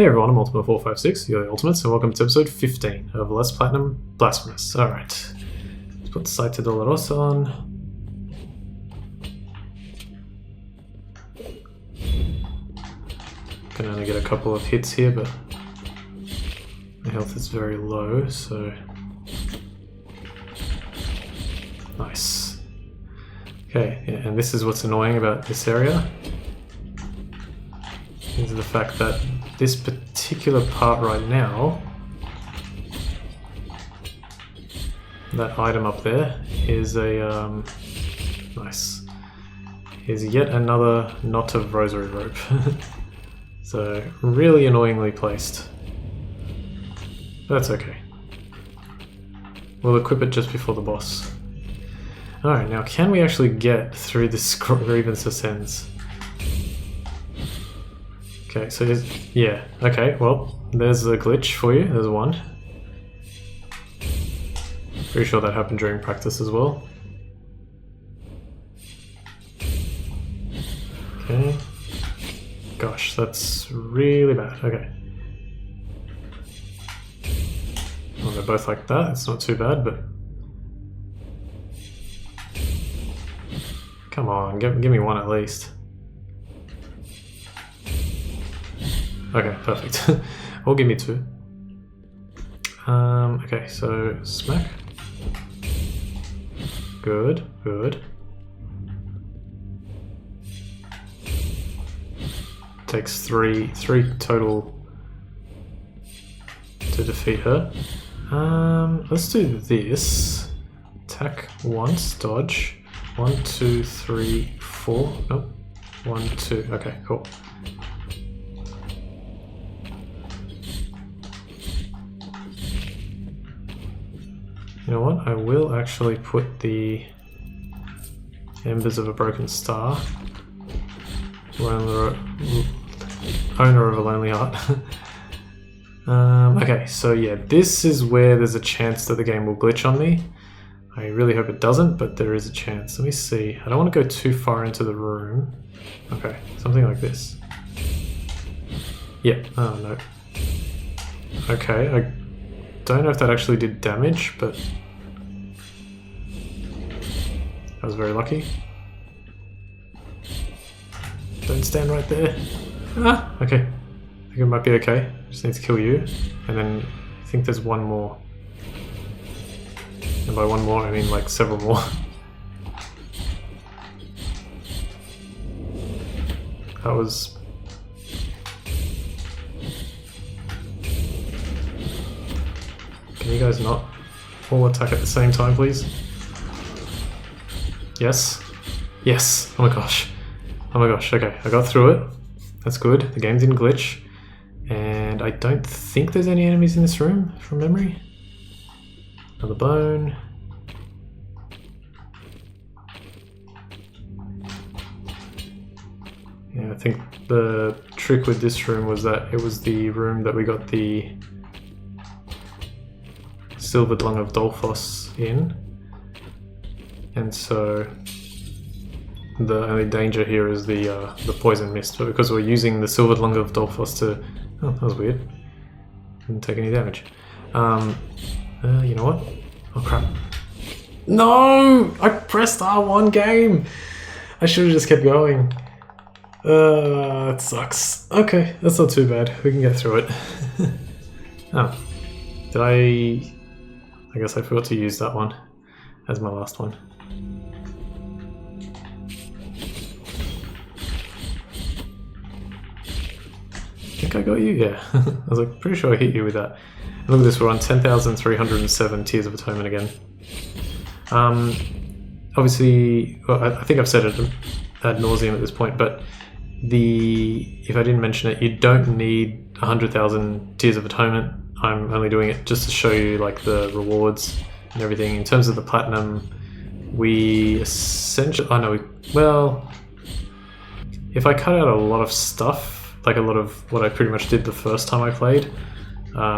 Hey everyone, I'm Ultima456, you're the Ultimates, and welcome to episode 15 of Less Platinum Blasphemous. Alright, let's put Sight Dolorosa on. Can only get a couple of hits here, but my health is very low, so... Nice. Okay, yeah, and this is what's annoying about this area. Is the fact that this particular part right now, that item up there, is a nice. Is yet another knot of rosary rope. So really annoyingly placed. That's okay. We'll equip it just before the boss. Alright, now can we actually get through this Grievance Ascends? Okay, so yeah, okay, well, there's a glitch for you, there's one. Pretty sure that happened during practice as well. Okay. Gosh, that's really bad, okay. Well, they're both like that, it's not too bad, but... Come on, give me one at least. Okay, perfect. Or give me two. Okay, so smack. Good, good. Takes three total to defeat her. Let's do this. Attack once, dodge. 1, 2, 3, 4. Nope. 1, 2. Okay, cool. You know what? I will actually put the Embers of a Broken Star. Owner of a Lonely Heart. Okay, so yeah, this is where there's a chance that the game will glitch on me. I really hope it doesn't, but there is a chance. Let me see. I don't want to go too far into the room. Okay, something like this. Yeah, oh no. Okay, I don't know if that actually did damage, but I was very lucky. Don't stand right there. Ah, okay. I think it might be okay. Just need to kill you. And then I think there's one more. And by one more, I mean like several more. That was... Can you guys not all attack at the same time, please? Yes? Yes! Oh my gosh. Oh my gosh, okay, I got through it. That's good. The game didn't glitch. And I don't think there's any enemies in this room, from memory. Another bone. Yeah, I think the trick with this room was that it was the room that we got the Silvered Lung of Dolphos in. And so the only danger here is the poison mist, but because we're using the Silvered Lung of Dolphos to... Oh, that was weird. Didn't take any damage. You know what? Oh crap. No! I pressed R1 game! I should have just kept going. That sucks. Okay, that's not too bad. We can get through it. Oh. Did I guess I forgot to use that one as my last one. I think I got you? Yeah. I was like pretty sure I hit you with that. And look at this, we're on 10,307 Tears of Atonement again. Obviously, well, I think I've said it ad nauseum at this point, but if I didn't mention it, you don't need 100,000 Tears of Atonement. I'm only doing it just to show you like the rewards and everything. In terms of the platinum, we essentially... Oh no, well... If I cut out a lot of stuff, like a lot of what I pretty much did the first time I played,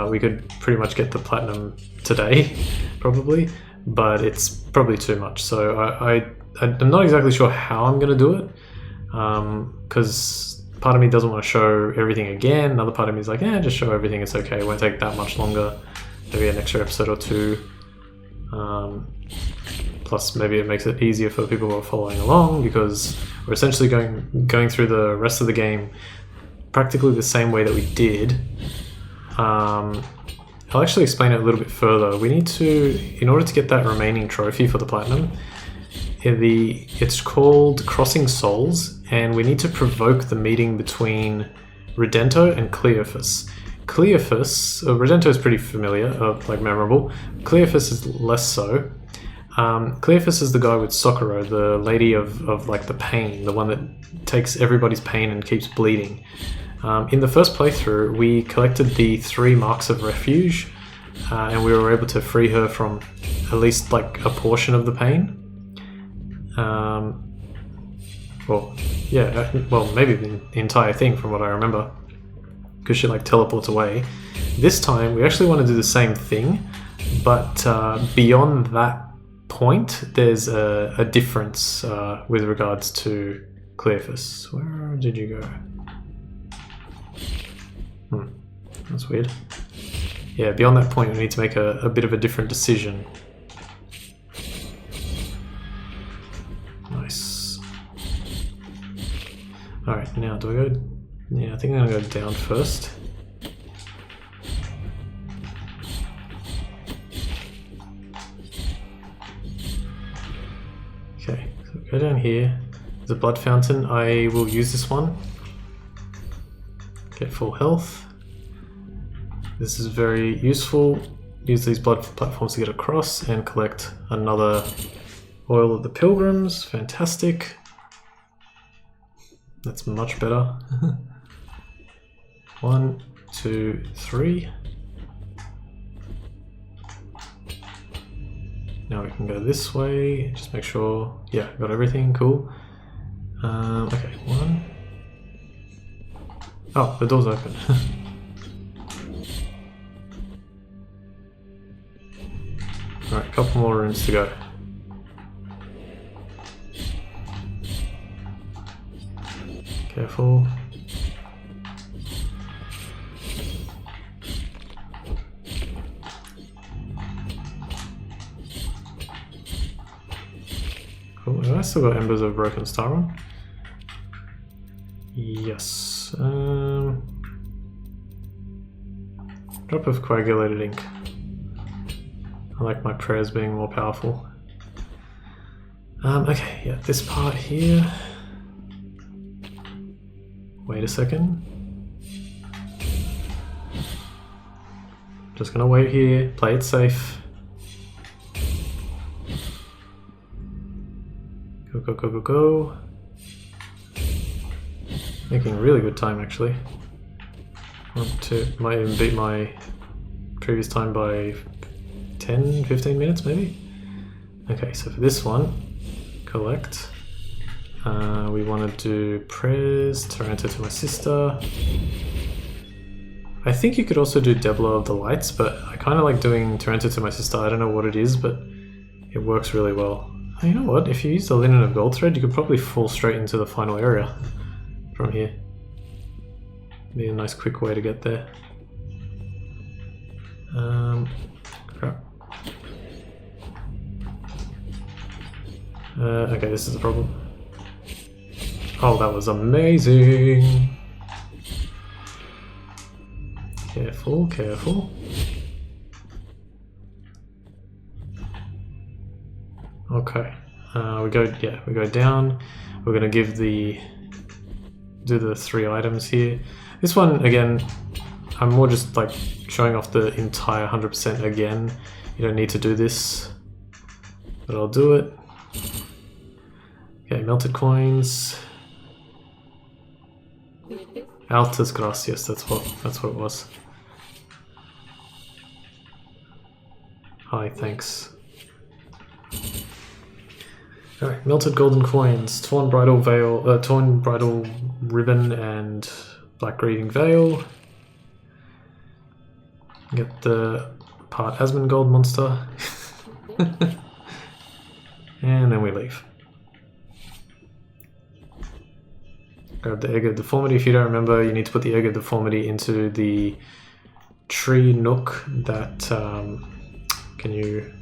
we could pretty much get the platinum today, probably, but it's probably too much. So I'm not exactly sure how I'm going to do it, because part of me doesn't want to show everything again. Another part of me is like, yeah, just show everything. It's okay. It won't take that much longer. Maybe an extra episode or two. Plus, maybe it makes it easier for people who are following along because we're essentially going through the rest of the game practically the same way that we did. I'll actually explain it a little bit further. We need to, in order to get that remaining trophy for the platinum, it's called Crossing Souls, and we need to provoke the meeting between Redento and Cleophas. Redento is pretty familiar, like memorable. Cleophas is less so. Cleophas is the guy with Socorro, the lady of like the pain, the one that takes everybody's pain and keeps bleeding. In the first playthrough, we collected the 3 marks of refuge, and we were able to free her from at least like a portion of the pain. Maybe the entire thing from what I remember, because she like teleports away. This time, we actually want to do the same thing, but beyond that point, there's a difference with regards to Cleophas. Where did you go? That's weird. Yeah, beyond that point we need to make a bit of a different decision. Nice. Alright, now do I go... Yeah, I think I'm going to go down first. Okay, so go down here. There's a blood fountain. I will use this one. Get full health. This is very useful. Use these blood platforms to get across and collect another oil of the pilgrims. Fantastic. That's much better. 1, 2, 3. Now we can go this way. Just make sure. Yeah, got everything. Cool. Okay, 1. Oh, the door's open. Alright, a couple more rooms to go. Careful. Cool. Have I still got Embers of Broken Star on? Yes. Drop of coagulated ink. I like my prayers being more powerful. Okay, yeah, this part here. Wait a second. Just gonna wait here, play it safe. Go, go, go, go, go. Making really good time actually. Might even beat my previous time by 10, 15 minutes maybe? Okay, so for this one, collect. We want to do prayers, Taranto to my sister. I think you could also do Debla of the Lights, but I kind of like doing Taranto to my sister. I don't know what it is, but it works really well. Oh, you know what? If you use the Linen of Gold Thread, you could probably fall straight into the final area from here. Be a nice quick way to get there. Crap. Okay, this is the problem. Oh, that was amazing! Careful, careful. Okay, we go down. We're gonna give do the 3 items here. This one, again, I'm more just like showing off the entire 100% again. You don't need to do this, but I'll do it. Okay, melted coins. Altas gracias, that's what it was. Hi, thanks. Alright, melted golden coins, torn bridal veil, torn bridal ribbon and black grieving veil. Get the part Asmongold monster. And then we leave. grab the Egg of Deformity. If you don't remember, you need to put the Egg of Deformity into the tree nook that... can you...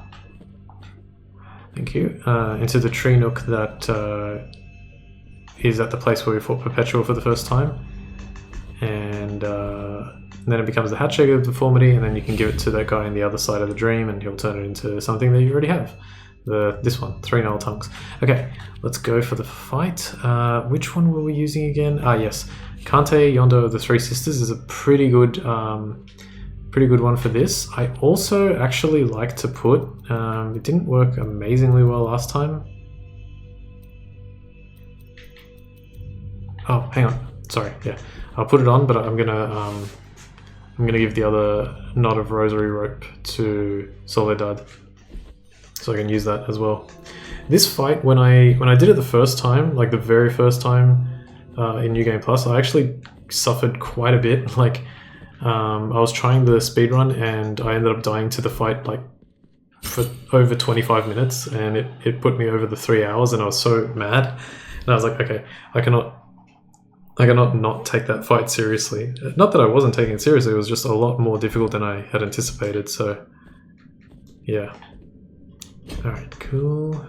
Thank you. Into the tree nook that is at the place where we fought Perpetual for the first time. And then it becomes the Hatch Egg of Deformity, and then you can give it to that guy on the other side of the dream, and he'll turn it into something that you already have. This one, 3 Null Tongues. Okay, let's go for the fight. Which one were we using again? Ah, yes. Kante Yondo of the Three Sisters is a pretty good one for this. I also actually like to put... it didn't work amazingly well last time. Oh, hang on. Sorry, yeah. I'll put it on, but I'm gonna give the other Knot of Rosary Rope to Soledad, so I can use that as well. This fight, when I did it the first time, like the very first time in New Game Plus, I actually suffered quite a bit. Like, I was trying the speedrun and I ended up dying to the fight like for over 25 minutes, and it put me over the 3 hours, and I was so mad. And I was like, okay, I cannot not take that fight seriously. Not that I wasn't taking it seriously, it was just a lot more difficult than I had anticipated, so yeah. Alright, cool.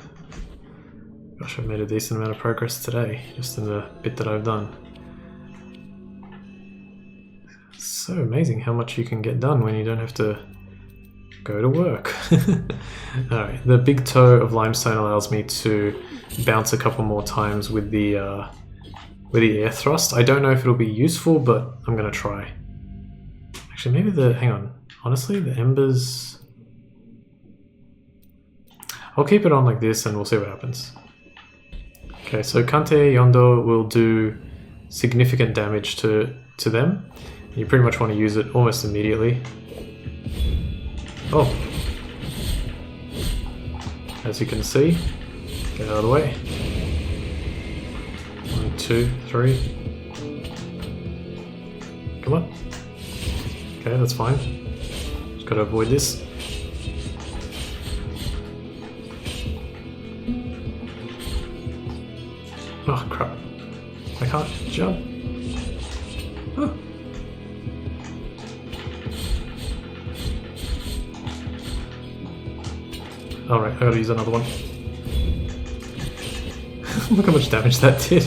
Gosh, I've made a decent amount of progress today, just in the bit that I've done. So amazing how much you can get done when you don't have to go to work. Alright, the big toe of limestone allows me to bounce a couple more times with the air thrust. I don't know if it'll be useful, but I'm gonna try. Actually, maybe hang on. Honestly, the embers... I'll keep it on like this and we'll see what happens. Okay, so Kante Yondo will do significant damage to them. You pretty much want to use it almost immediately. Oh. As you can see, get out of the way. 1, 2, 3. Come on. Okay, that's fine. Just gotta avoid this. Oh crap. I can't jump. Oh. Alright, I gotta use another one. Look how much damage that did.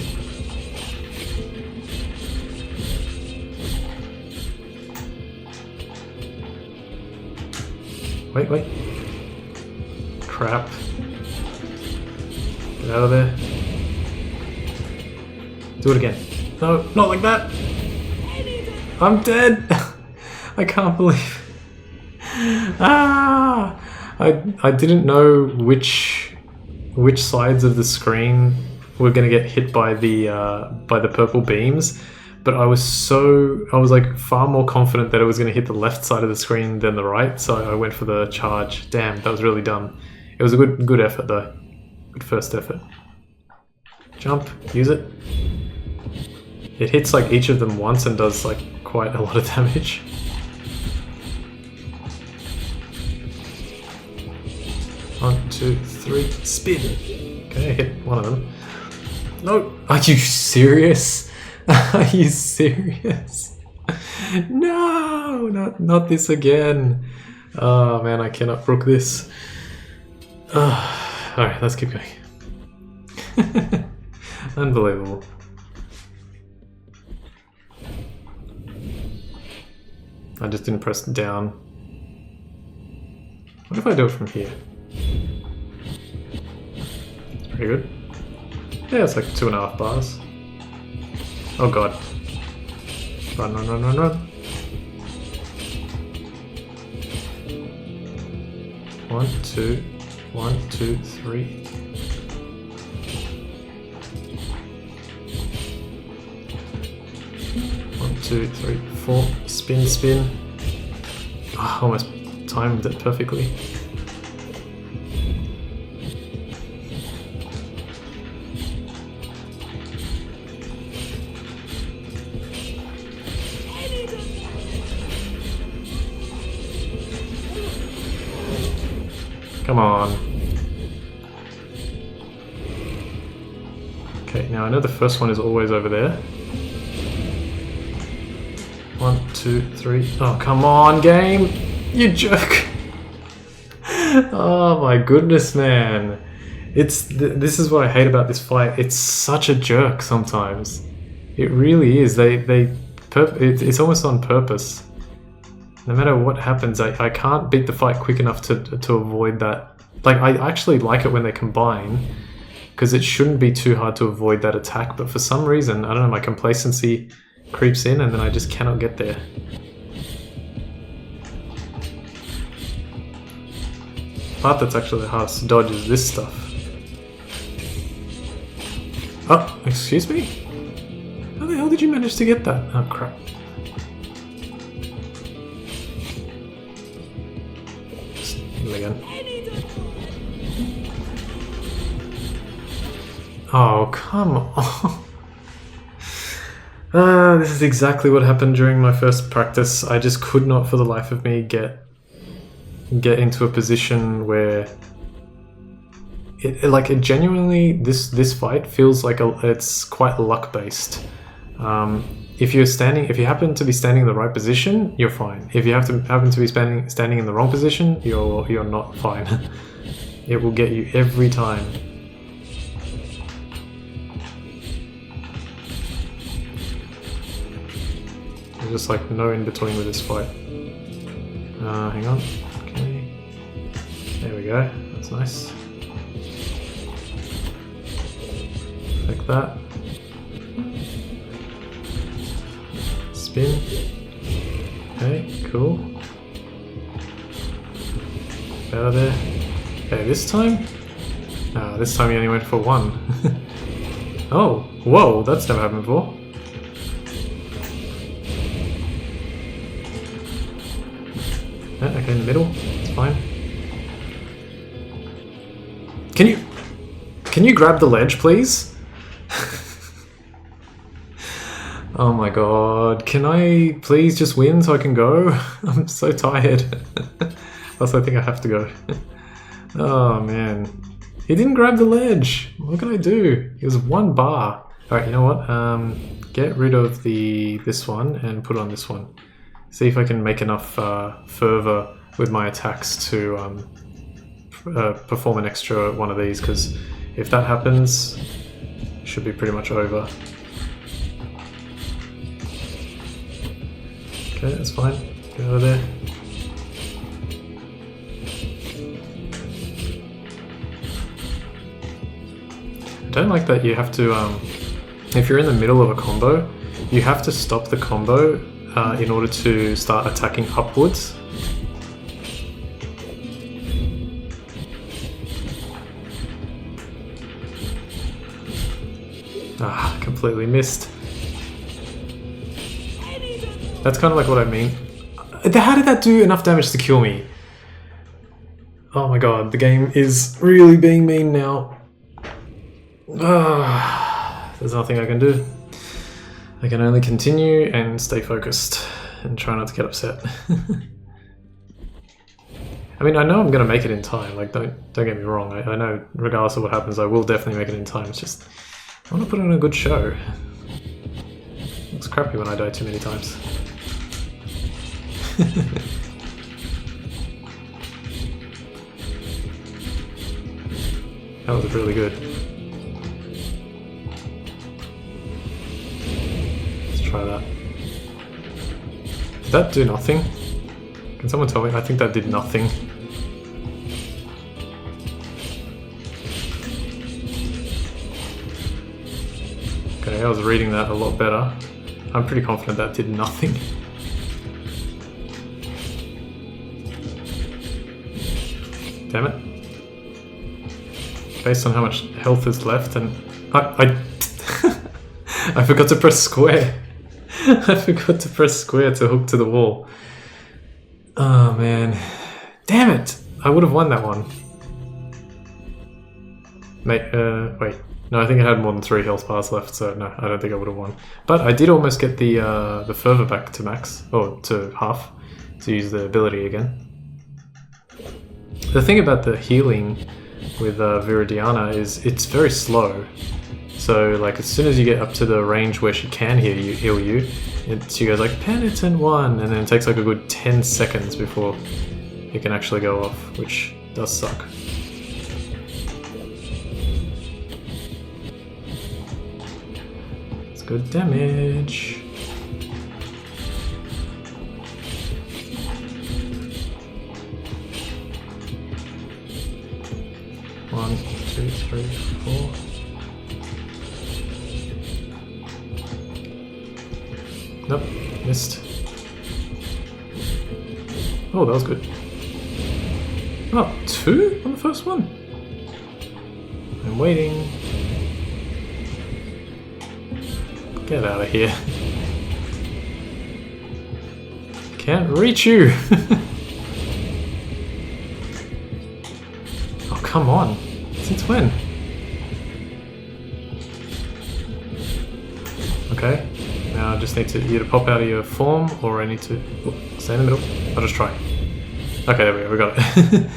Wait. Crap. Get out of there. Do it again. No, not like that! I'm dead! I can't believe... Ah! I didn't know which sides of the screen were gonna get hit by the purple beams, but I was like far more confident that it was gonna hit the left side of the screen than the right, so I went for the charge. Damn, that was really dumb. It was a good effort though. Good first effort. Jump, use it. It hits like each of them once and does like quite a lot of damage. One, two, three, spin. Okay, hit one of them. No, are you serious? Are you serious? No, not this again. Oh man, I cannot brook this. Alright, let's keep going. Unbelievable. I just didn't press down. What if I do it from here? Pretty good. Yeah, it's like 2.5 bars. Oh god. Run. 1, 2, 1, 2, 3. One, 2, 3, 4. Spin. Oh, almost timed it perfectly. Come on. Okay, now I know the first one is always over there. 1, 2, 3. Oh, come on, game! You jerk! Oh my goodness, man. This is what I hate about this fight. It's such a jerk sometimes. It really is. It's almost on purpose. No matter what happens, I can't beat the fight quick enough to avoid that. Like, I actually like it when they combine, because it shouldn't be too hard to avoid that attack, but for some reason, I don't know, my complacency creeps in and then I just cannot get there. The part that's actually the hardest to dodge is this stuff. Oh, excuse me? How the hell did you manage to get that? Oh crap. Again. Oh, come on. This is exactly what happened during my first practice. I just could not for the life of me get into a position where it genuinely, this fight feels like it's quite luck based. If you happen to be standing in the right position, you're fine. If you happen to be standing in the wrong position, you're not fine. It will get you every time. There's just like no in between with this fight. Hang on. Okay. There we go. That's nice. Like that. Spin. Okay, cool. Out of there. Okay, this time? This time he only went for 1. Oh, whoa, that's never happened before. Okay, in the middle, it's fine. Can you grab the ledge, please? Oh my god, can I please just win so I can go? I'm so tired. Plus I think I have to go. Oh man. He didn't grab the ledge! What can I do? It was 1 bar. Alright, you know what? Get rid of this one and put on this one. See if I can make enough fervor with my attacks to perform an extra one of these, because if that happens, it should be pretty much over. Okay, that's fine. Get over there. I don't like that you have to, if you're in the middle of a combo, you have to stop the combo in order to start attacking upwards. Ah, completely missed. That's kind of like what I mean. How did that do enough damage to kill me? Oh my god, the game is really being mean now. There's nothing I can do. I can only continue and stay focused and try not to get upset. I mean, I know I'm gonna make it in time, like don't get me wrong. I know regardless of what happens, I will definitely make it in time. It's just, I want to put on a good show. It's crappy when I die too many times. That was really good. Let's try that. Did that do nothing? Can someone tell me? I think that did nothing. Okay, I was reading that a lot better. I'm pretty confident that did nothing. Damn it. Based on how much health is left, and I I forgot to press square. I forgot to press square to hook to the wall. Oh man. Damn it! I would have won that one. Mate, wait. No, I think it had more than 3 health bars left, so no, I don't think I would have won. But I did almost get the fervor back to max, or to half, to use the ability again. The thing about the healing with Viridiana is it's very slow. So like as soon as you get up to the range where she can heal you, she goes like penitent 1, and then it takes like a good 10 seconds before it can actually go off, which does suck. It's good damage. One, two, three, four. Nope, missed. Oh, that was good. Oh, 2 on the first one? I'm waiting. Get out of here. Can't reach you! Oh, come on. Since when? Okay. Now I just need to either pop out of your form, or I need to stay in the middle. I'll just try. Okay, there we go, we got it.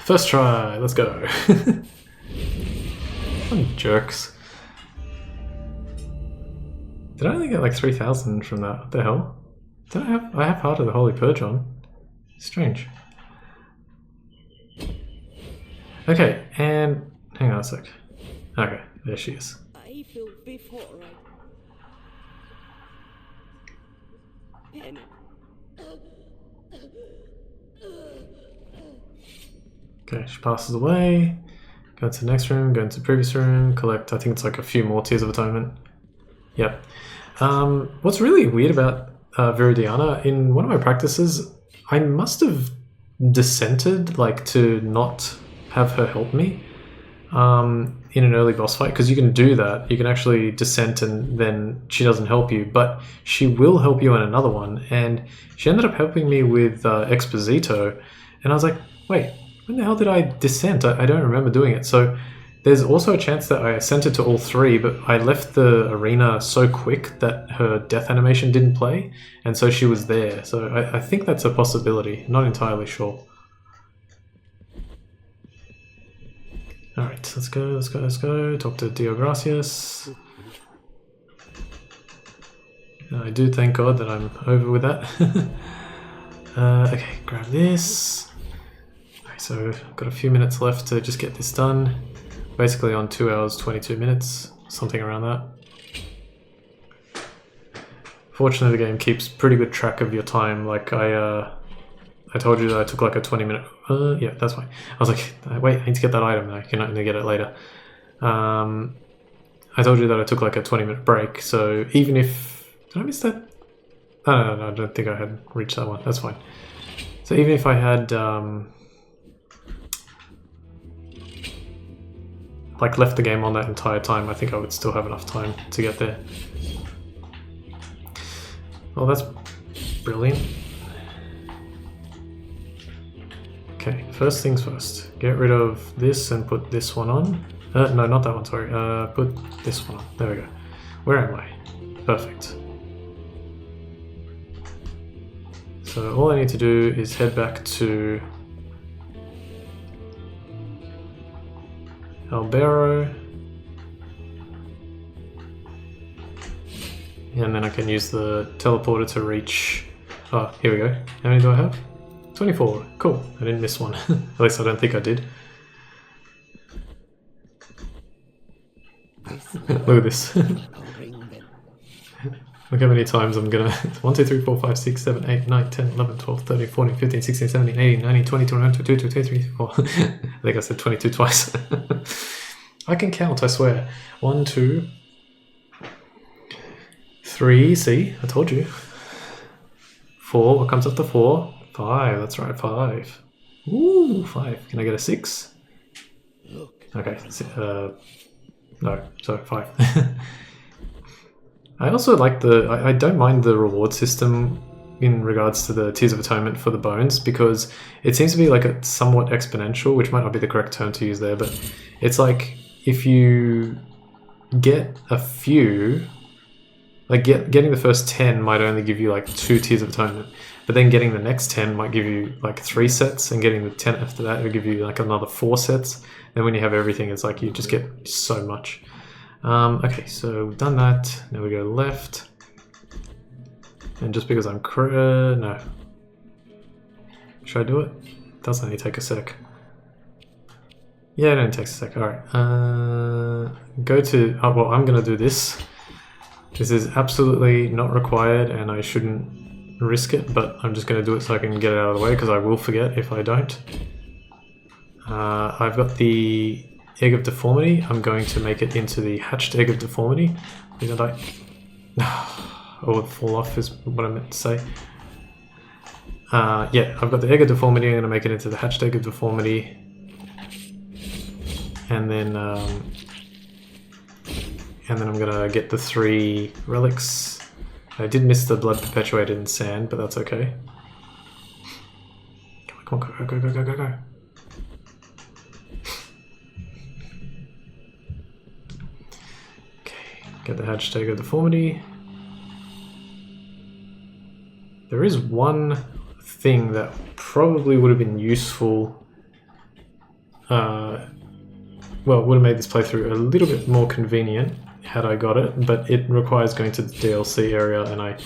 First try, let's go. Some jerks. Did I only get like 3,000 from that? What the hell? Did I have Heart of the Holy Purge on? Strange. Okay, and hang on a sec. Okay, there she is. Okay, she passes away. Go to the next room, go into the previous room, collect, I think it's like a few more Tears of Atonement. Yep. What's really weird about Viridiana, in one of my practices, I must have dissented, like to not have her help me in an early boss fight, because you can do that. You can actually dissent and then she doesn't help you, but she will help you in another one, and she ended up helping me with Exposito, and I was like, wait, when the hell did I dissent? I don't remember doing it. So there's also a chance that I assented to all 3, but I left the arena so quick that her death animation didn't play, and so she was there. So I think that's a possibility. Not entirely sure. Alright, let's go, let's go, let's go. Talk to Dio Gracias. I do thank God that I'm over with that. Okay, grab this. Okay, so I've got a few minutes left to just get this done. Basically on 2 hours, 22 minutes, something around that. Fortunately, the game keeps pretty good track of your time. Like I told you that I took like a 20-minute... yeah, that's fine. I was like, wait, I need to get that item. I can only get it later. I told you that I took like a 20-minute break, so even if... Did I miss that? Oh, no, I don't think I had reached that one. That's fine. So even if I had... like left the game on that entire time, I think I would still have enough time to get there. Well, that's brilliant. Okay, first things first. Get rid of this and put this one on. No, not that one, sorry. Put this one on. There we go. Where am I? Perfect. So all I need to do is head back to Albero. And then I can use the teleporter to reach... Oh, here we go. How many do I have? 24. Cool. I didn't miss one. At least I don't think I did. Look at this. Look how many times I'm gonna... 1, 2, 3, 4, 5, 6, 7, 8, 9, 10, 11, 12, 13, 14, 15, 16, 17, 18, 19, 20, 21, 22, 23, 24. I think I said 22 twice. I can count, I swear. 1, 2, 3, see? I told you. 4, what comes after 4? 5, that's right, 5. Ooh, 5. Can I get a 6? Okay, no, so 5. I also like I don't mind the reward system in regards to the Tears of Atonement for the bones, because it seems to be like a somewhat exponential, which might not be the correct term to use there, but it's like if you get a few, Like getting the first 10 might only give you like 2 Tears of Atonement, but then getting the next 10 might give you like 3 sets, and getting the 10 after that will give you like another 4 sets. And when you have everything, it's like you just get so much. Okay, so we've done that. Now we go left. And just because I'm no. Should I do it? Doesn't only take a sec. Yeah, it only takes a sec. Alright. Go to... Oh, well, I'm going to do this. This is absolutely not required and I shouldn't risk it, but I'm just going to do it so I can get it out of the way because I will forget if I don't. I've got the Egg of Deformity. I'm going to make it into the Hatched Egg of Deformity. Did I... Oh, fall off is what I meant to say. Yeah, I've got the Egg of Deformity. I'm going to make it into the Hatched Egg of Deformity. And then I'm going to get the 3 relics. I did miss the Blood Perpetuated in Sand, but that's okay. Come on, go. Okay, get the Hatched Egg of Deformity. There is one thing that probably would have been useful, well, would have made this playthrough a little bit more convenient had I got it, but it requires going to the DLC area, and I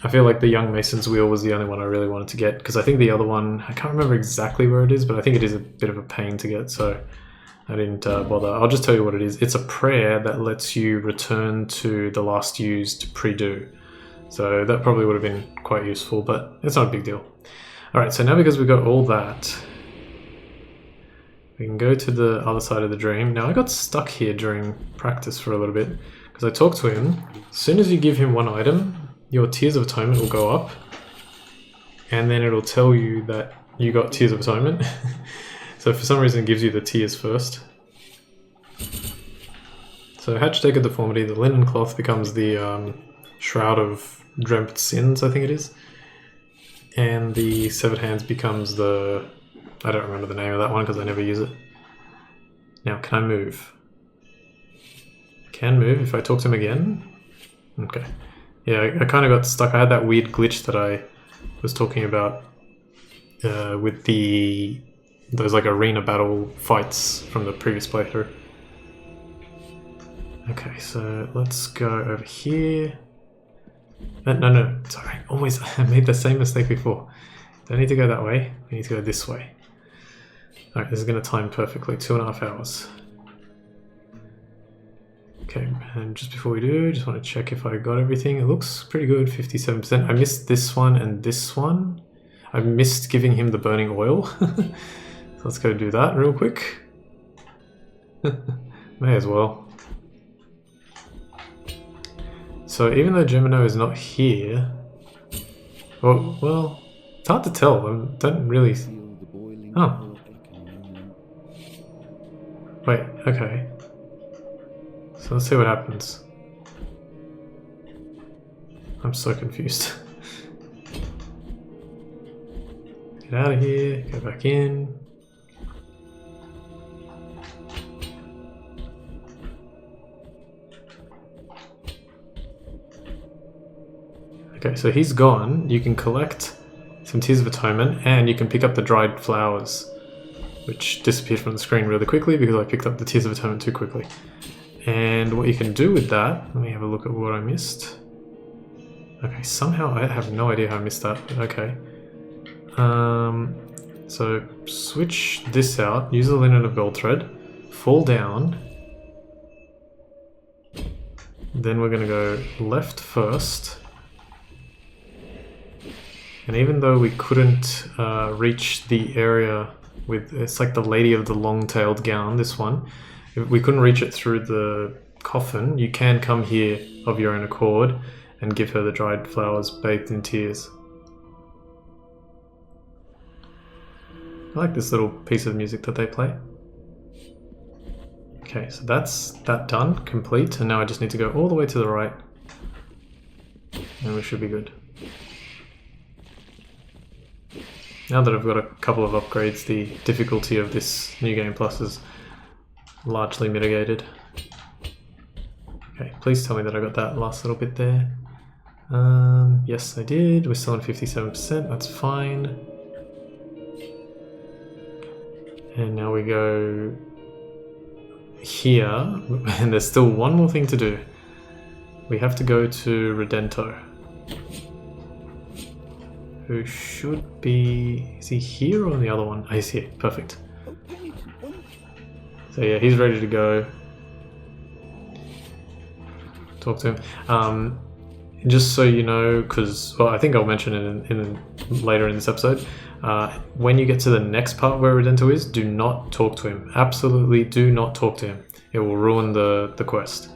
feel like the Young Mason's Wheel was the only one I really wanted to get, because I think the other one, I can't remember exactly where it is, but I think it is a bit of a pain to get, so I didn't bother. I'll just tell you what it is. It's a prayer that lets you return to the last used pre-do. So that probably would have been quite useful, but it's not a big deal. Alright, so now because we've got all that, we can go to the other side of the dream. Now I got stuck here during practice for a little bit, because I talked to him. As soon as you give him one item, your Tears of Atonement will go up, and then it'll tell you that you got Tears of Atonement. So for some reason it gives you the tears first. So Hatched Egg of Deformity, the linen cloth becomes the Shroud of Dreamt Sins, I think it is. And the Severed Hands becomes the... I don't remember the name of that one because I never use it. Now, can I move? Can move if I talk to him again? Okay. Yeah, I kind of got stuck. I had that weird glitch that I was talking about with those like arena battle fights from the previous playthrough. Okay, so let's go over here. No, sorry. I made the same mistake before. Don't need to go that way. I need to go this way. Alright, this is going to time perfectly. 2.5 hours. Okay, and just before we do, just want to check if I got everything. It looks pretty good, 57%. I missed this one and this one. I missed giving him the burning oil. So let's go do that real quick. May as well. So even though Gemino is not here, well, it's hard to tell. I don't really... Oh. Wait, okay. So let's see what happens. I'm so confused. Get out of here, go back in. Okay, so he's gone. You can collect some Tears of Atonement, and you can pick up the dried flowers, which disappeared from the screen really quickly because I picked up the Tears of Atonement too quickly. And what you can do with that, let me have a look at what I missed. Okay, somehow I have no idea how I missed that, but okay. So switch this out, use the Linen of Gold Thread, fall down, then we're going to go left first. And even though we couldn't reach the area with, it's like the Lady of the Long-Tailed Gown, this one, if we couldn't reach it through the coffin, you can come here of your own accord and give her the dried flowers bathed in tears. I like this little piece of music that they play. Okay, so that's that done, complete, and now I just need to go all the way to the right, and we should be good. Now that I've got a couple of upgrades, the difficulty of this New Game Plus is largely mitigated. Okay, please Please tell me that I got that last little bit there. Yes, I did. We're still on 57%. That's fine. And now we go here, and there's still one more thing to do. We have to go to Redento, who should be... is he here or on the other one? Oh, he's here. Perfect. So yeah, he's ready to go. Talk to him. Just so you know, because well, I think I'll mention it in later in this episode. When you get to the next part where Redento is, do not talk to him. Absolutely do not talk to him. It will ruin the quest.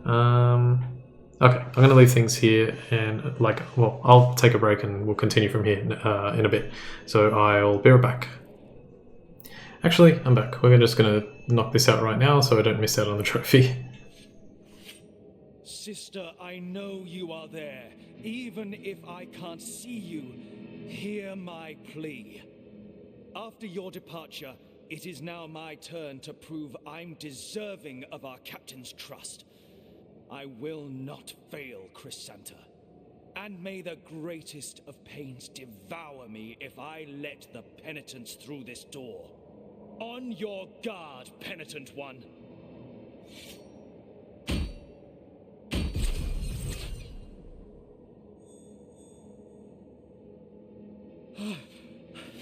Okay, I'm going to leave things here and well, I'll take a break and we'll continue from here in a bit. So I'll be right back. Actually, I'm back. We're just going to knock this out right now so I don't miss out on the trophy. Sister, I know you are there. Even if I can't see you, hear my plea. After your departure, it is now my turn to prove I'm deserving of our captain's trust. I will not fail, Chrysanta. And may the greatest of pains devour me if I let the penitents through this door. On your guard, penitent one.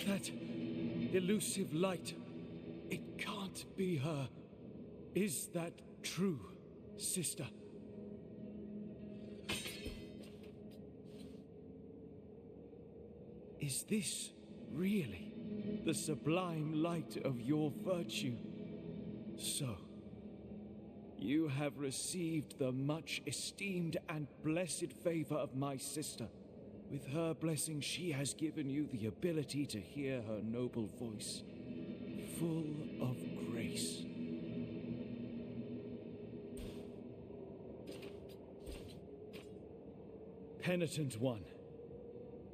That elusive light. It can't be her. Is that true, sister? Is this really the sublime light of your virtue? So, you have received the much esteemed and blessed favor of my sister. With her blessing, she has given you the ability to hear her noble voice, full of grace. Penitent one,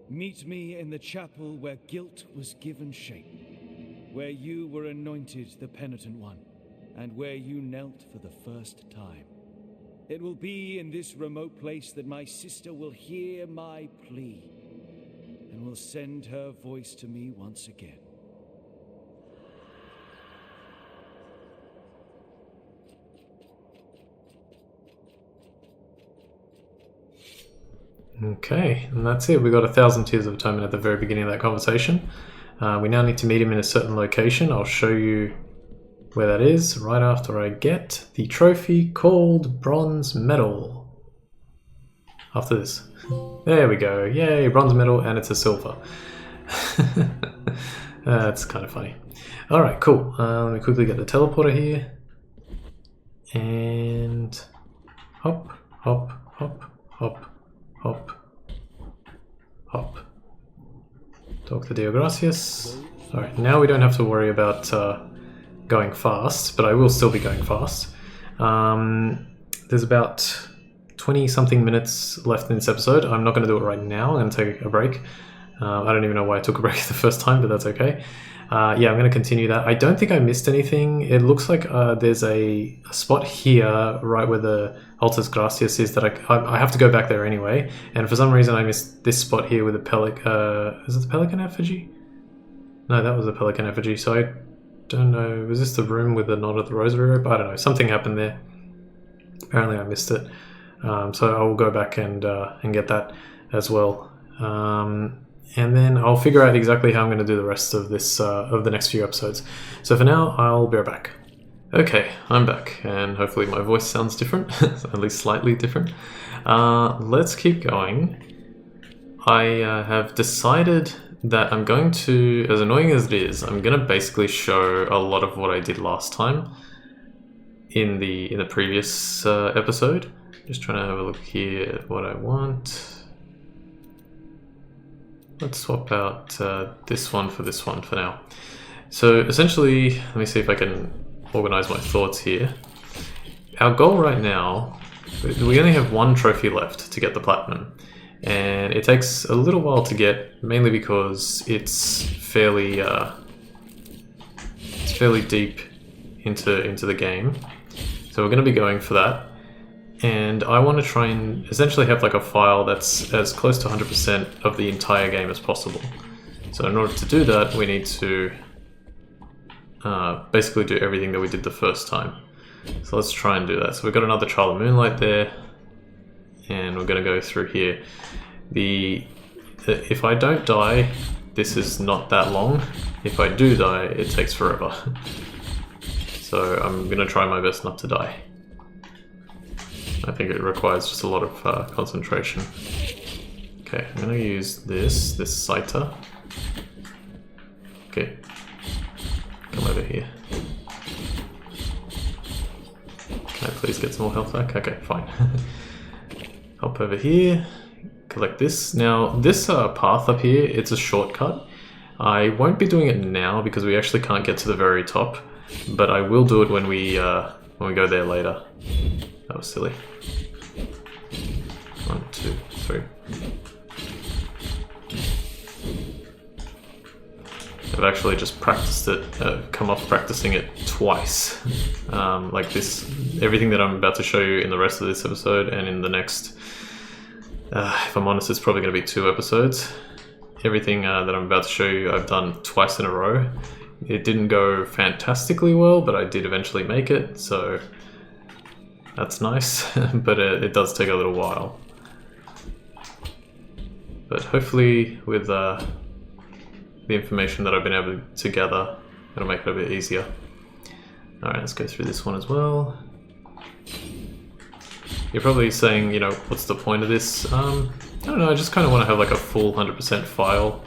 meet me in the chapel where guilt was given shape, where you were anointed the penitent one, and where you knelt for the first time. It will be in this remote place that my sister will hear my plea and will send her voice to me once again. Okay, and that's it. We got 1,000 Tears of Atonement at the very beginning of that conversation. We now need to meet him in a certain location. I'll show you where that is right after I get the trophy called Bronze Medal. After this. There we go. Yay, bronze medal, and it's a silver. That's kind of funny. Alright, cool. Let me quickly get the teleporter here. And hop, hop, hop, hop, hop, hop. Talk to Dio Gracias. Alright, now we don't have to worry about going fast, but I will still be going fast. There's about 20 something minutes left in this episode. I'm not going to do it right now. I'm going to take a break. I don't even know why I took a break the first time, but that's okay. Yeah, I'm going to continue that. I don't think I missed anything. It looks like there's a spot here right where the Altas Gracias is that I have to go back there anyway. And for some reason I missed this spot here with the pelican. Is it the pelican effigy? No, that was a pelican effigy. So I don't know. Was this the room with the knot of the rosary rope? I don't know. Something happened there. Apparently I missed it. So I will go back and get that as well. And then I'll figure out exactly how I'm going to do the rest of this of the next few episodes. So for now, I'll be right back. Okay, I'm back, and hopefully my voice sounds different, at least slightly different. Let's keep going. I have decided that I'm going to, as annoying as it is, I'm going to basically show a lot of what I did last time in the previous episode. Just trying to have a look here at what I want. Let's swap out this one for now. So essentially, let me see if I can organize my thoughts here. Our goal right now, we only have one trophy left to get the platinum. And it takes a little while to get, mainly because it's fairly deep into the game. So we're going to be going for that. and I want to try and essentially have like a file that's as close to 100% of the entire game as possible. So in order to do that, we need to basically do everything that we did the first time. So let's try and do that. So we've got another Child of Moonlight there, and we're going to go through here. If I don't die, this is not that long. If I do die, it takes forever. So I'm going to try my best not to die. I think it requires just a lot of concentration. Okay, I'm going to use this Scyther. Okay, come over here. Can I please get some more health back? Okay, fine. Hop over here, collect this. Now, this path up here, it's a shortcut. I won't be doing it now because we actually can't get to the very top, but I will do it when we go there later. That was silly. 1, 2, 3. I've actually just practiced it, come off practicing it twice. Like this, everything that I'm about to show you in the rest of this episode and in the next, if I'm honest, it's probably going to be 2 episodes. Everything that I'm about to show you, I've done twice in a row. It didn't go fantastically well, but I did eventually make it, so that's nice, but it does take a little while. But hopefully with the information that I've been able to gather, it'll make it a bit easier. Alright, let's go through this one as well. You're probably saying, you know, what's the point of this? I don't know, I just kind of want to have like a full 100% file.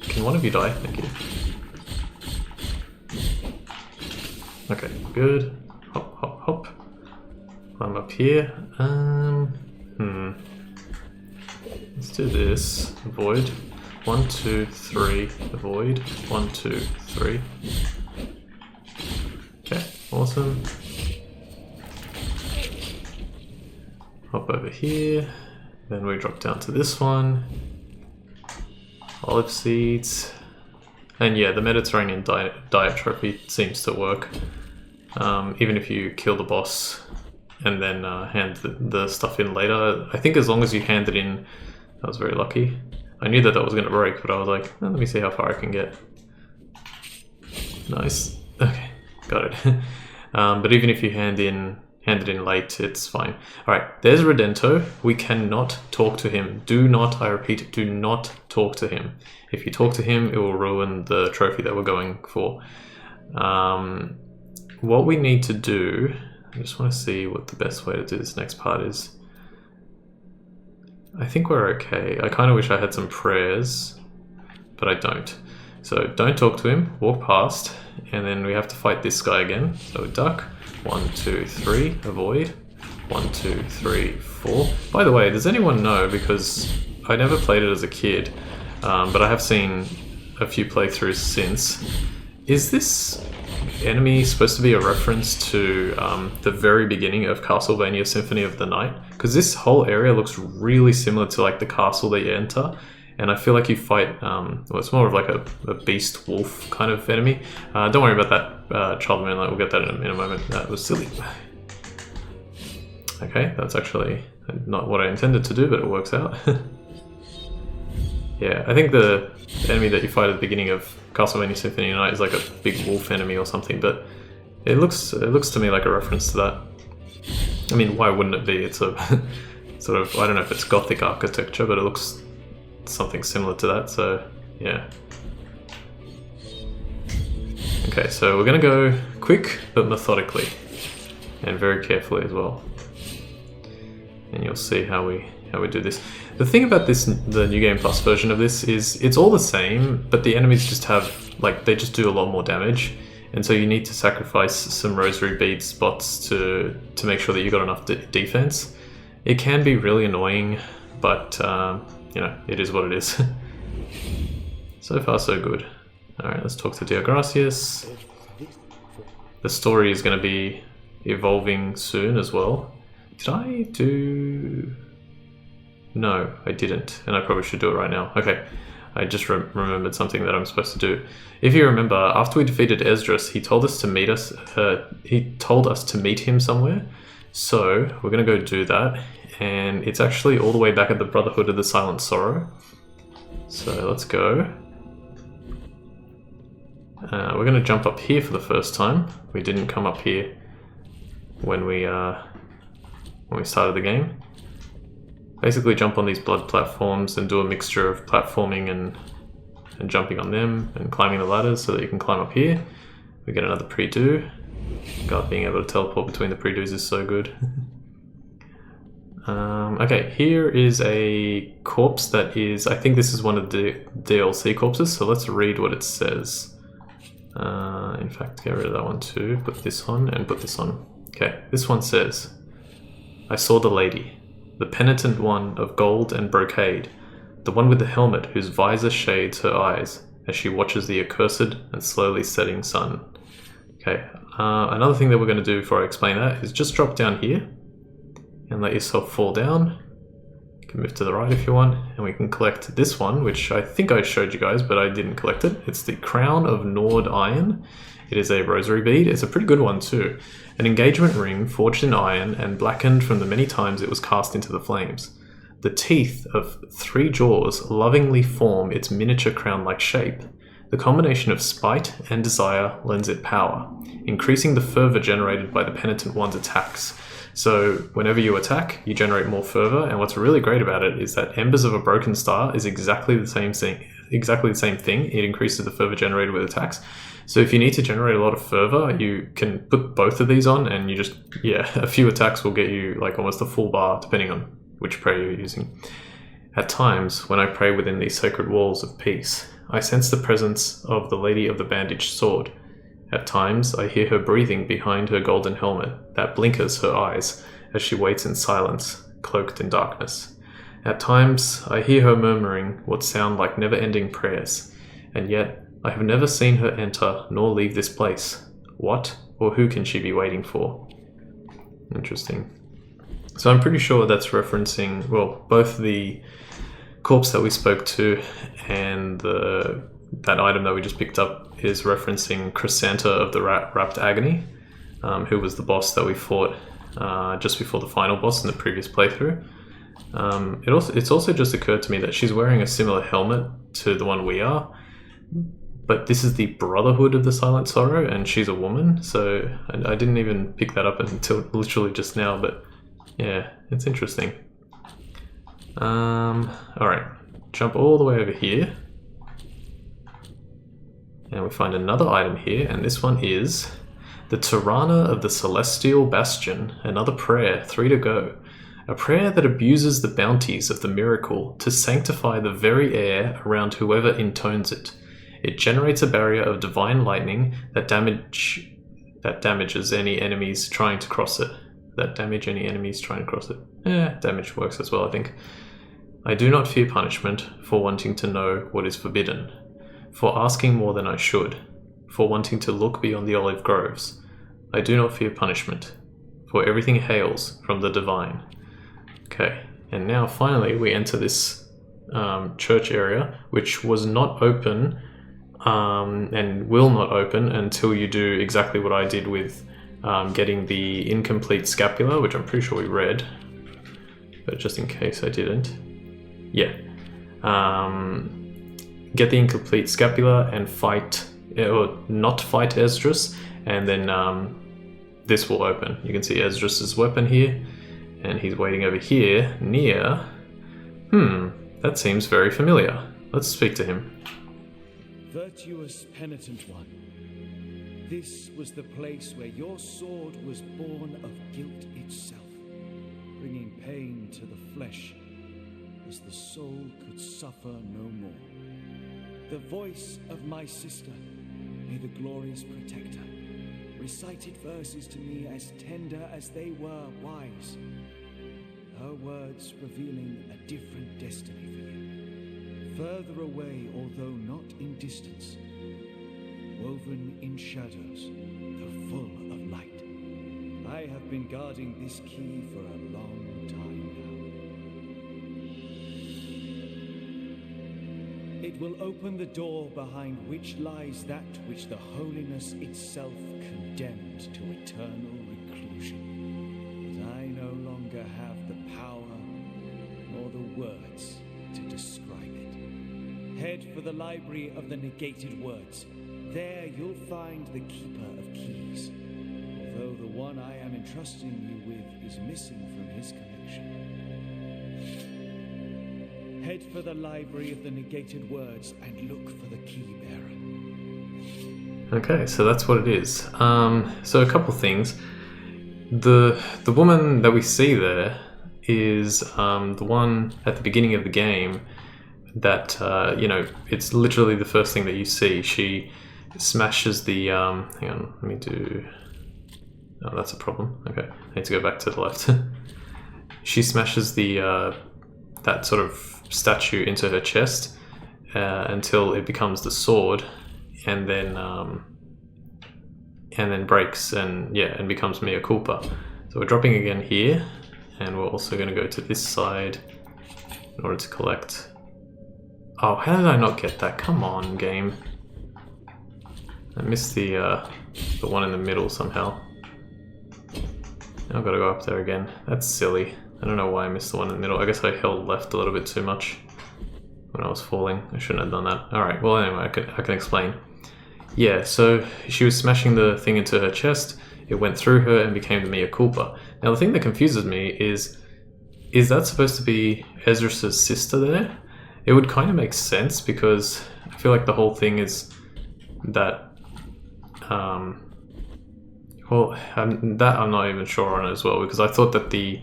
Can one of you die? Thank you. Okay, good. Hop, hop, hop. Climb up here. Let's do this. Avoid. 1, 2, 3. Avoid. 1, 2, 3. Okay, awesome. Hop over here. Then we drop down to this one. Olive seeds. And yeah, the Mediterranean diet trophy seems to work. Even if you kill the boss and then hand the stuff in later. I think as long as you hand it in, I was very lucky. I knew that was going to break, but I was like, oh, let me see how far I can get. Nice. Okay, got it. But even if you hand it in late, it's fine. Alright, there's Redento. We cannot talk to him. Do not, I repeat, do not talk to him. If you talk to him, it will ruin the trophy that we're going for. What we need to do, I just want to see what the best way to do this next part is. I think we're okay. I kind of wish I had some prayers, but I don't. So don't talk to him, walk past, and then we have to fight this guy again. So duck, 1, 2, 3, avoid, 1, 2, 3, 4. By the way, does anyone know, because I never played it as a kid, but I have seen a few playthroughs since, is this enemy supposed to be a reference to the very beginning of Castlevania Symphony of the Night? Because this whole area looks really similar to like the castle that you enter, and I feel like you fight, well, it's more of like a beast wolf kind of enemy. Don't worry about that Child of Moonlight, we'll get that in a moment. That was silly. Okay, that's actually not what I intended to do, but it works out. Yeah, I think the enemy that you fight at the beginning of Castlevania Symphony of the Night is like a big wolf enemy or something, but it looks to me like a reference to that. I mean, why wouldn't it be? It's a sort of, I don't know if it's Gothic architecture, but it looks something similar to that, so yeah. Okay, so we're gonna go quick but methodically and very carefully as well. And you'll see how we do this. The thing about this, the New Game Plus version of this, is it's all the same, but the enemies just have, like, they just do a lot more damage, and so you need to sacrifice some rosary bead spots to make sure that you got enough defense. It can be really annoying, but you know, it is what it is. So far, so good. Alright, let's talk to Deogracias. The story is going to be evolving soon as well. Did I do... No, I didn't, and I probably should do it right now. Okay, I just remembered something that I'm supposed to do. If you remember, after we defeated Esdras, he told us to meet him somewhere. So we're going to go do that, and it's actually all the way back at the Brotherhood of the Silent Sorrow. So let's go. We're going to jump up here for the first time. We didn't come up here when we started the game. Basically jump on these blood platforms and do a mixture of platforming and jumping on them and climbing the ladders so that you can climb up here. We get another pre-do. God, being able to teleport between the pre-dos is so good. Okay, here is a corpse that is, I think this is one of the DLC corpses, so let's read what it says. In fact, get rid of that one too, put this on and put this on. Okay, this one says, I saw the lady, the penitent one of gold and brocade, the one with the helmet whose visor shades her eyes as she watches the accursed and slowly setting sun. Okay, another thing that we're going to do before I explain that is just drop down here and let yourself fall down. You can move to the right if you want, and we can collect this one, which I think I showed you guys, but I didn't collect it. It's the Crown of Nord Iron. It is a rosary bead. It's a pretty good one too. An engagement ring forged in iron and blackened from the many times it was cast into the flames. The teeth of 3 jaws lovingly form its miniature crown-like shape. The combination of spite and desire lends it power, increasing the fervor generated by the penitent one's attacks. So whenever you attack, you generate more fervor, and what's really great about it is that Embers of a Broken Star is exactly the same thing. It increases the fervor generated with attacks. So if you need to generate a lot of fervor, you can put both of these on, and you just, a few attacks will get you like almost a full bar, depending on which prayer you're using. At times, when I pray within these sacred walls of peace, I sense the presence of the Lady of the Bandaged Sword. At times, I hear her breathing behind her golden helmet that blinkers her eyes as she waits in silence, cloaked in darkness. At times, I hear her murmuring what sound like never-ending prayers, and yet I have never seen her enter nor leave this place. What or who can she be waiting for? Interesting. So I'm pretty sure that's referencing, well, both the corpse that we spoke to and that item that we just picked up is referencing Chrysanta of the Rapt Agony, who was the boss that we fought just before the final boss in the previous playthrough. It's also just occurred to me that she's wearing a similar helmet to the one we are, but this is the Brotherhood of the Silent Sorrow, and she's a woman, so I didn't even pick that up until literally just now, but yeah, it's interesting. Alright, jump all the way over here. And we find another item here, and this one is the Tirana of the Celestial Bastion, another prayer, 3 to go. A prayer that abuses the bounties of the miracle to sanctify the very air around whoever intones it. It generates a barrier of divine lightning that damages any enemies trying to cross it. Damage works as well, I think. I do not fear punishment for wanting to know what is forbidden, for asking more than I should, for wanting to look beyond the olive groves. I do not fear punishment, for everything hails from the divine. Okay, and now finally we enter this church area, which was not open and will not open until you do exactly what I did with getting the incomplete scapula, which I'm pretty sure we read, but just in case I didn't. Yeah. Get the incomplete scapula and fight, or not fight Esdras, and then this will open. You can see Esdras' weapon here, and he's waiting over here near. That seems very familiar. Let's speak to him. Virtuous penitent one, this was the place where your sword was born of guilt itself, bringing pain to the flesh as the soul could suffer no more. The voice of my sister, may the glories protect her, recited verses to me as tender as they were wise. Her words revealing a different destiny for you, further away although not in distance, woven in shadows, though full of light. I have been guarding this key for a long time now. It will open the door behind which lies that which the holiness itself condemned to eternal reclusion. But words to describe it. Head for the library of the negated words. There you'll find the Keeper of Keys. Although the one I am entrusting you with is missing from his collection. Head for the library of the negated words and look for the key bearer. Okay, so that's what it is. So a couple things. The woman that we see there is the one at the beginning of the game that, it's literally the first thing that you see. She smashes the, hang on, let me do, oh, that's a problem. Okay, I need to go back to the left. She smashes the, that sort of statue into her chest until it becomes the sword, and then breaks and becomes mea culpa. So we're dropping again here, and we're also going to go to this side in order to collect. Oh, how did I not get that? Come on, game. I missed the one in the middle somehow. Now I've got to go up there again. That's silly. I don't know why I missed the one in the middle. I guess I held left a little bit too much when I was falling. I shouldn't have done that. Alright, well anyway, I can explain. Yeah, so she was smashing the thing into her chest. It went through her and became the mea culpa. Now the thing that confuses me is that supposed to be Ezra's sister there? It would kind of make sense because I feel like the whole thing is that I'm not even sure on as well, because I thought that the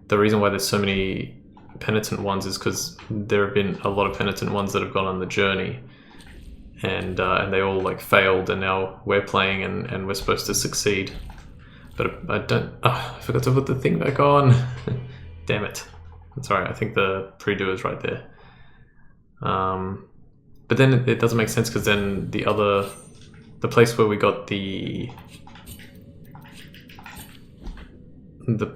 reason why there's so many penitent ones is because there have been a lot of penitent ones that have gone on the journey, and they all like failed, and now we're playing and we're supposed to succeed. But I don't. Oh, I forgot to put the thing back on. Damn it! That's alright. I think the pre-do is right there. But then it doesn't make sense because then the place where we got the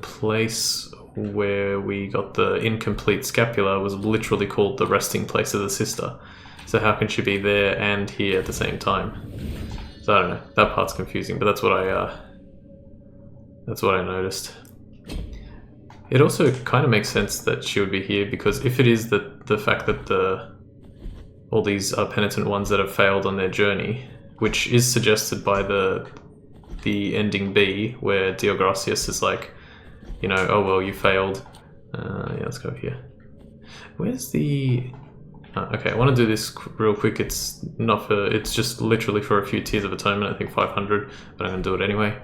place where we got the incomplete scapula was literally called the resting place of the sister. So how can she be there and here at the same time? So I don't know. That part's confusing, but that's what I noticed. It also kind of makes sense that she would be here, because if it is the fact that all these penitent ones that have failed on their journey, which is suggested by the ending B, where Deogracias is like, oh well, you failed. Yeah, let's go here. Where's the... okay, I want to do this real quick. It's not for... It's just literally for a few Tears of Atonement, I think 500, but I'm going to do it anyway.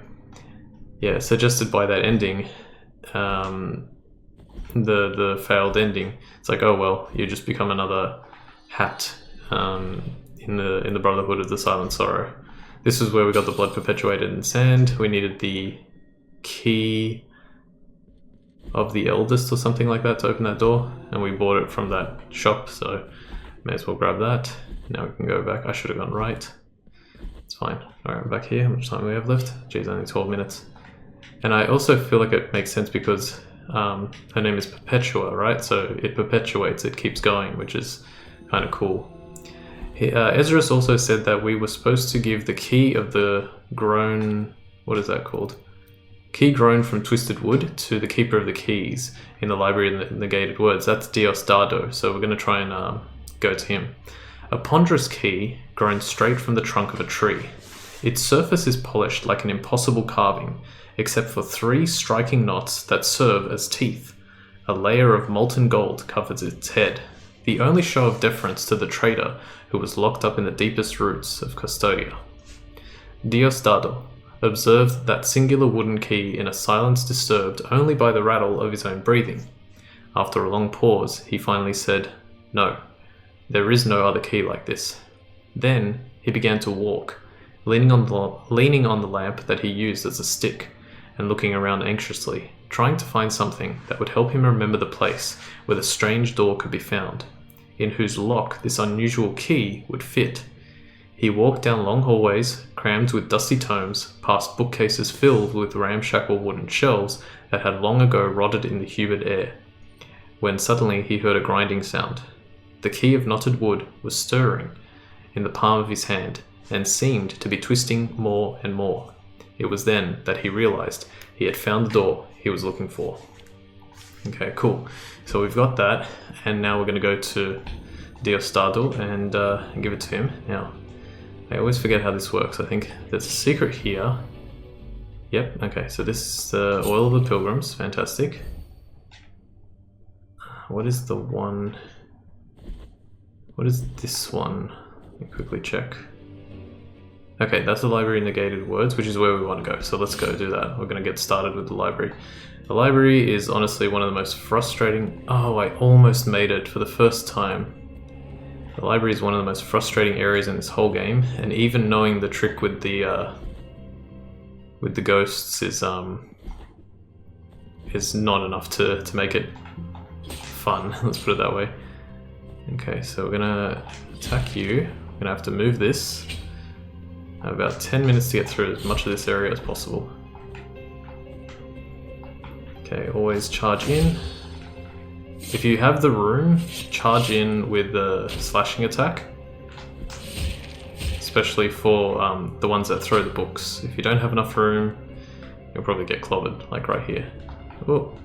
Yeah, suggested by that ending, the failed ending. It's like, oh well, you just become another hat in the Brotherhood of the Silent Sorrow. This is where we got the blood perpetuated in sand. We needed the key of the eldest or something like that to open that door, and we bought it from that shop, so may as well grab that. Now we can go back. I should have gone right. It's fine. Alright, we're back here. How much time do we have left? Geez, only 12 minutes. And I also feel like it makes sense because her name is Perpetua, right? So it perpetuates, it keeps going, which is kind of cool. Ezra's also said that we were supposed to give the key of the grown... What is that called? Key grown from twisted wood to the Keeper of the Keys in the Library of the Negated Words. That's Diosdado, so we're going to try and go to him. A ponderous key grown straight from the trunk of a tree. Its surface is polished like an impossible carving, except for 3 striking knots that serve as teeth. A layer of molten gold covers its head, the only show of deference to the traitor who was locked up in the deepest roots of Custodia. Diosdado observed that singular wooden key in a silence disturbed only by the rattle of his own breathing. After a long pause, he finally said, "No, there is no other key like this." Then he began to walk, leaning on the lamp that he used as a stick, and looking around anxiously, trying to find something that would help him remember the place where the strange door could be found, in whose lock this unusual key would fit. He walked down long hallways, crammed with dusty tomes, past bookcases filled with ramshackle wooden shelves that had long ago rotted in the humid air, when suddenly he heard a grinding sound. The key of knotted wood was stirring in the palm of his hand, and seemed to be twisting more and more. It was then that he realized he had found the door he was looking for. Okay, cool. So we've got that, and now we're going to go to Diostado and give it to him. Now, I always forget how this works. I think there's a secret here. Yep, okay, so this is the Oil of the Pilgrims. Fantastic. What is the one... What is this one? Let me quickly check. Okay, that's the library negated words, which is where we want to go. So let's go do that. We're going to get started with the library. The library is honestly one of the most frustrating... Oh, I almost made it for the first time. The library is one of the most frustrating areas in this whole game, and even knowing the trick with the ghosts is not enough to make it fun. Let's put it that way. Okay, so we're gonna attack you. We're gonna have to move this. I have about 10 minutes to get through as much of this area as possible. Okay, always charge in. If you have the room, charge in with the slashing attack. Especially for the ones that throw the books. If you don't have enough room, you'll probably get clobbered, like right here. Oh.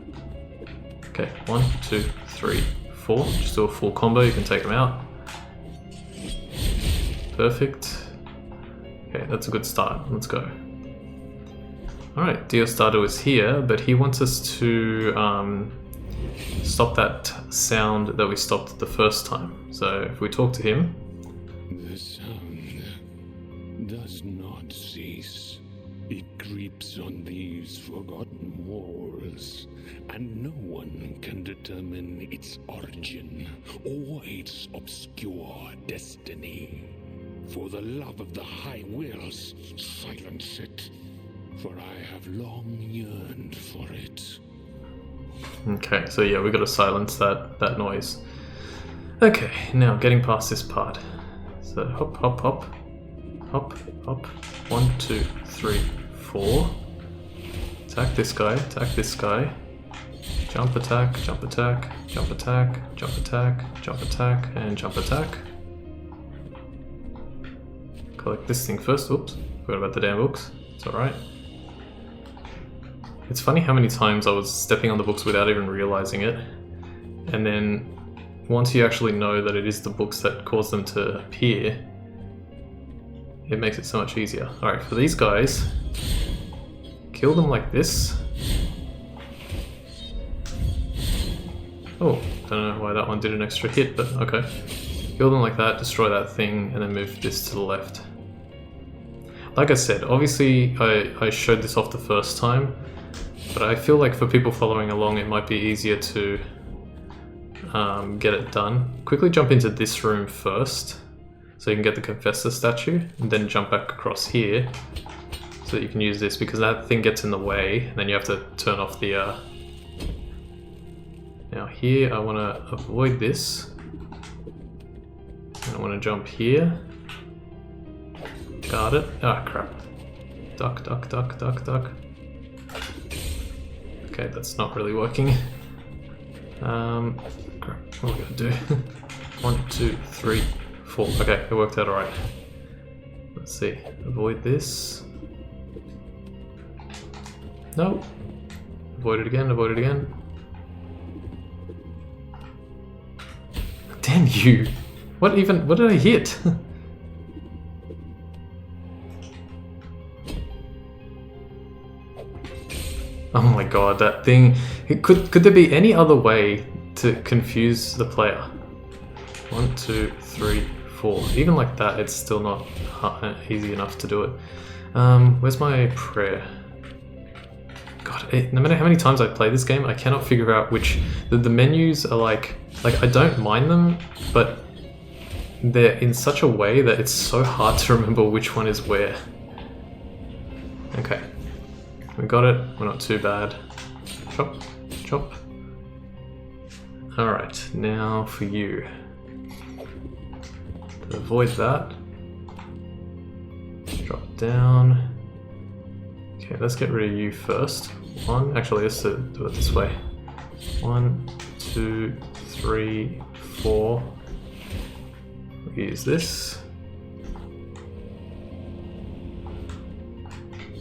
Okay, 1, 2, 3, 4. Just do a full combo, you can take them out. Perfect. Okay, that's a good start. Let's go. Alright, Diostado is here, but he wants us to stop that sound that we stopped the first time. So if we talk to him... The sound does not cease. It creeps on these forgotten walls, and no one can determine its origin or its obscure destiny. For the love of the high wills, silence it, for I have long yearned for it. Okay, so yeah, we got to silence that noise. Okay, now getting past this part. So hop, hop, hop, hop, hop. 1, 2, 3, 4. Attack this guy, attack this guy. Jump attack, jump attack, jump attack, jump attack, jump attack, and jump attack. Collect this thing first. Oops, forgot about the damn books. It's alright. It's funny how many times I was stepping on the books without even realizing it. And then once you actually know that it is the books that cause them to appear, it makes it so much easier. Alright, for these guys, kill them like this. Oh, don't know why that one did an extra hit, but okay. Kill them like that, destroy that thing, and then move this to the left. Like I said, obviously I showed this off the first time, but I feel like for people following along it might be easier to get it done. Quickly jump into this room first, so you can get the Confessor statue, and then jump back across here, so that you can use this, because that thing gets in the way, and then you have to turn off the... Now here I want to avoid this, and I want to jump here. Got it. Ah, crap. Duck, duck, duck, duck, duck. Okay, that's not really working. Crap, what am I gonna do? 1, 2, 3, 4. Okay, it worked out alright. Let's see. Avoid this. No. Avoid it again, avoid it again. Damn you! What did I hit? Oh my god, that thing... Could there be any other way to confuse the player? 1, 2, 3, 4. Even like that, it's still not easy enough to do it. Where's my prayer? God, no matter how many times I play this game, I cannot figure out which... The menus are like I don't mind them, but they're in such a way that it's so hard to remember which one is where. Okay. We got it. We're not too bad. Chop, chop. Alright, now for you. To avoid that. Drop down. Okay, let's get rid of you first. Actually, let's do it this way. 1, 2, 3, 4. We'll use this.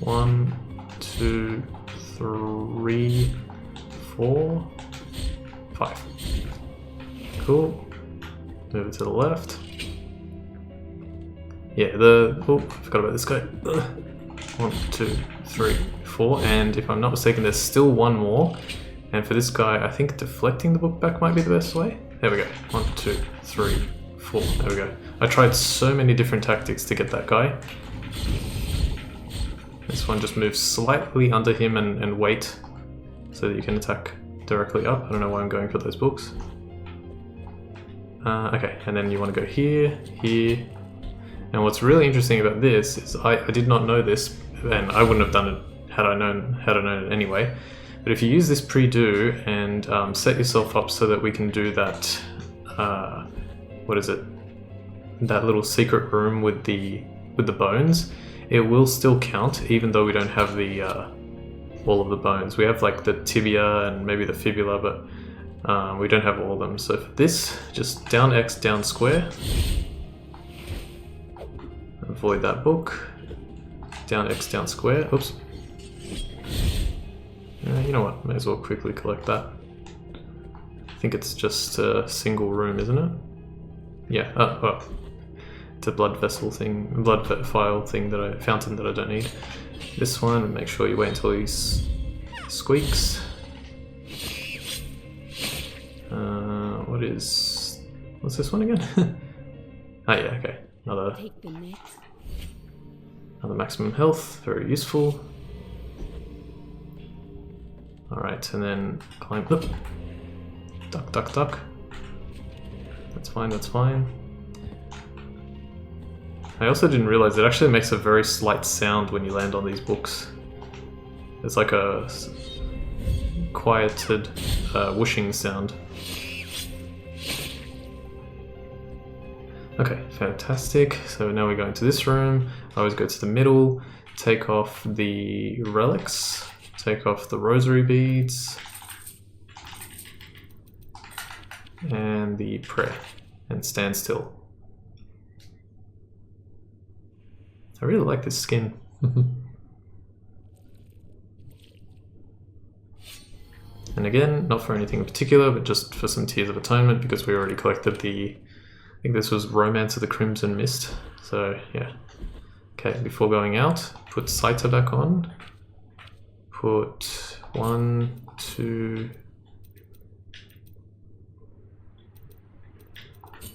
1, 2, 3, 4. 5. Cool. Move it to the left. Yeah, oh, I forgot about this guy. 1, 2, 3, 4, and if I'm not mistaken, there's still one more. And for this guy, I think deflecting the book back might be the best way. There we go. 1, 2, 3, 4. There we go. I tried so many different tactics to get that guy. This one just moves slightly under him and wait so that you can attack directly up. I don't know why I'm going for those books. Okay, and then you want to go here, here. And what's really interesting about this is I did not know this, and I wouldn't have done it had I known it anyway. But if you use this pre-do and set yourself up so that we can do that, what is it? That little secret room with the bones, it will still count even though we don't have the all of the bones. We have like the tibia and maybe the fibula, but we don't have all of them. So for this, just down X, down square. Avoid that book. Down X, down square. Oops. You know what? May as well quickly collect that. I think it's just a single room, isn't it? Yeah. Oh, it's a blood vessel thing, blood vial thing fountain that I don't need. This one. Make sure you wait until he squeaks. What's this one again? Ah, yeah. Okay. Another maximum health, very useful. Alright, and then climb up. Duck, duck, duck. That's fine, that's fine. I also didn't realize it actually makes a very slight sound when you land on these books. It's like a quieted whooshing sound. Okay, fantastic. So now we're going to this room. I always go to the middle, take off the relics, take off the rosary beads, and the prayer, and stand still. I really like this skin. And again, not for anything in particular, but just for some Tears of Atonement, because we already collected the... I think this was Romance of the Crimson Mist. So, yeah. Okay, before going out, put Saita back on. Put 1, 2...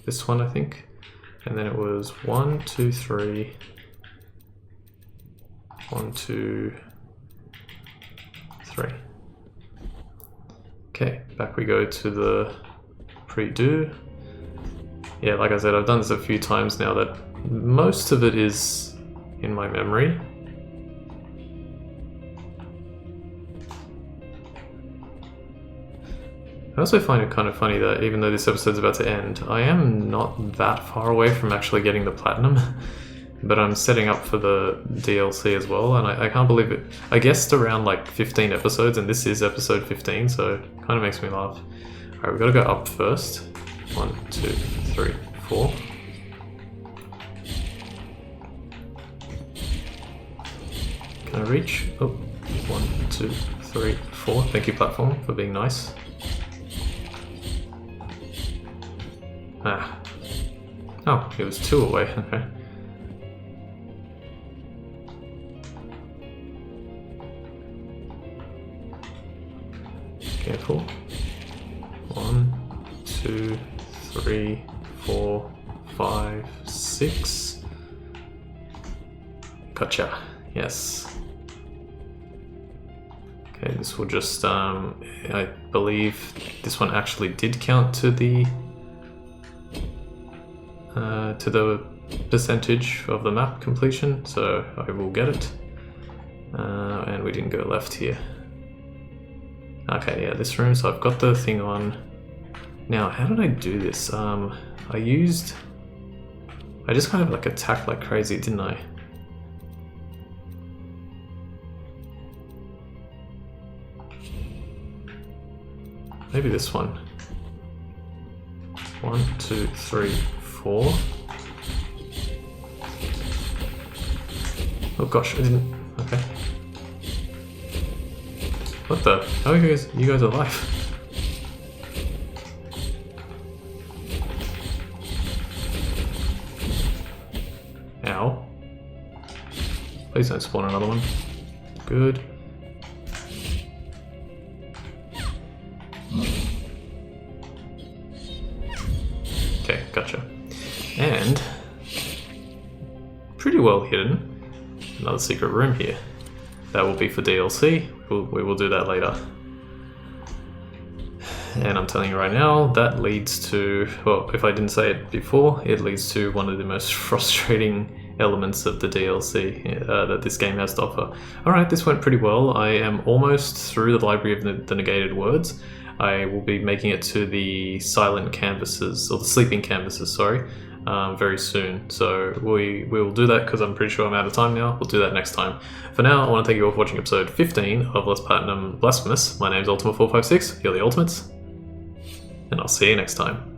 This one, I think. And then it was 1, 2, 3... 1, 2, 3. Okay, back we go to the pre-do. Yeah, like I said, I've done this a few times now that most of it is in my memory. I also find it kind of funny that even though this episode's about to end, I am not that far away from actually getting the platinum. But I'm setting up for the DLC as well, and I can't believe it. I guessed around like 15 episodes, and this is episode 15, so it kind of makes me laugh. Alright, we've got to go up first. 1, 2, 3, 4. Can I reach? Oh, 1, 2, 3, 4. Thank you, platform, for being nice. Ah. Oh, it was 2 away, okay. Careful. 1, 2, 3, 4, 5, 6. Gotcha. Yes. Okay, this will just, I believe this one actually did count to the percentage of the map completion, so I will get it. And we didn't go left here. Okay, yeah, this room, so I've got the thing on. Now, how did I do this? I just kind of like attacked like crazy, didn't I? Maybe this one. 1, 2, 3, 4. Oh gosh, I didn't. Okay. What the? How are you guys alive? Please don't spawn another one. Good. Okay, gotcha. And pretty well hidden, another secret room here. That will be for DLC. We will do that later. And I'm telling you right now, that leads to, well, if I didn't say it before, it leads to one of the most frustrating elements of the DLC that this game has to offer. Alright, this went pretty well. I am almost through the Library of the Negated Words. I will be making it to the silent canvases, or the sleeping canvases, sorry, very soon. So we will do that because I'm pretty sure I'm out of time now. We'll do that next time. For now, I want to thank you all for watching episode 15 of Let's Platinum Blasphemous. My name's Ultima456, you're the Ultimates, and I'll see you next time.